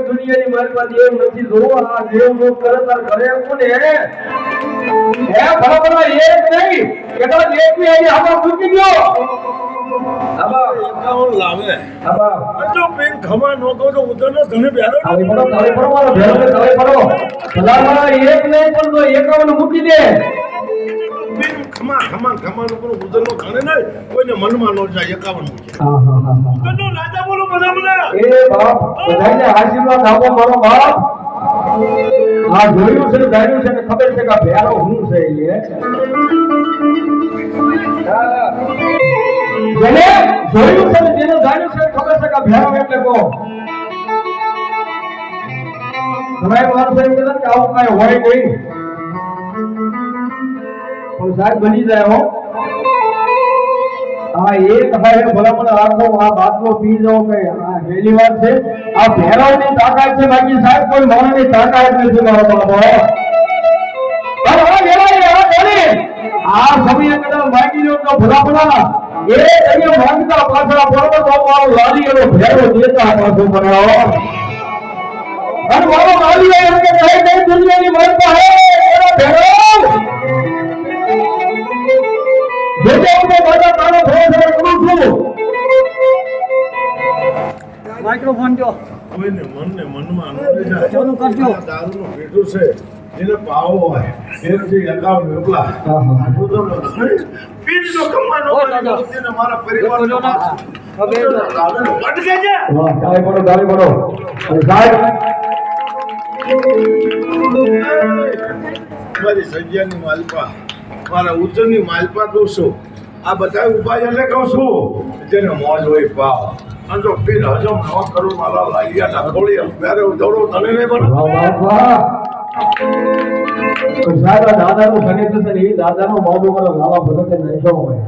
દુનિયાની મારી પાસે એમ નથી જોવો આ દેવ લોક કરે તાર ઘરે કોને હે બરાબર એક નહીં કેટલા એક ની આઈ આમાં મૂકી દો આબા એકાઉન્ટ લાવે આબા જો પેન ખમા નો તો ઉધરનો ધને બેરો આવી પડો મારો બેરો તળે પડો ભલામાં એક નહીં પણ તો એકાઉન્ટ મૂકી દે ખમા ઉપર ઉધરનો ઘણે નહીં કોઈને મનમાં નો જાય એકાઉન્ટ મૂકે હા ઉધરનો રાજા બોલો બધા એ બાપ બધાને આશીર્વાદ આપો મારો બાપ આ જોયું છે જાણ્યું છે ને ખબર છે કે ભેરો હું છે એ જેને જોયું છે ને જેને જાણ્યું છે ખબર છે કે ભેરો એટલે કો તમારે મારું સાહેબ કે આવું કાંઈ હોય નહીં પણ સાહેબ બની જાય હો આ એક ભાઈ ભલામણ રાખો આ બાટલો પી જાઓ કે આ પહેલી વાર છે આ ભેરાની તાકાત છે બાકી સાહેબ કોઈ માણસની તાકાત નથી મારો બાબો આ સમય કદા માગી લો તો ભલામણા એ અહીંયા માંગતા પાછળ બરોબર તો મારો લાલી એનો ભેરો દેતા પાછો બનાવો અને મારો લાલી એમ કે કઈ કઈ દુનિયાની મારતા હે એનો ભેરો જેતે ઉને બાજા તારો ભેરો કરું છું માઇક્રોફોન જો કોઈને મનમાં ચાલુ કરજો દારૂનો પેટો છે જેને પાવો હોય એથી એકાઉન્ટ મોકલા પીન જો કમાનો તેને મારા પરિવારનો ખબર અટકે છે વાહ ગાલી પડો સાહેબ મારી સંજ્ઞાની માલપા મારા ઉચ્ચની માલપા કહું છું આ બધા ઉભા એટલે કહું છું જેને મોજ હોય પાવ અંજો પીર હજમ ન કરું મારા લાલિયા થોડી ત્યારે દોડો તને નહીં બને સાહેબ દાદાનું ગણિત છે એ દાદાનો મોઢું કરો લાવા ભગત નાખ્યો હોય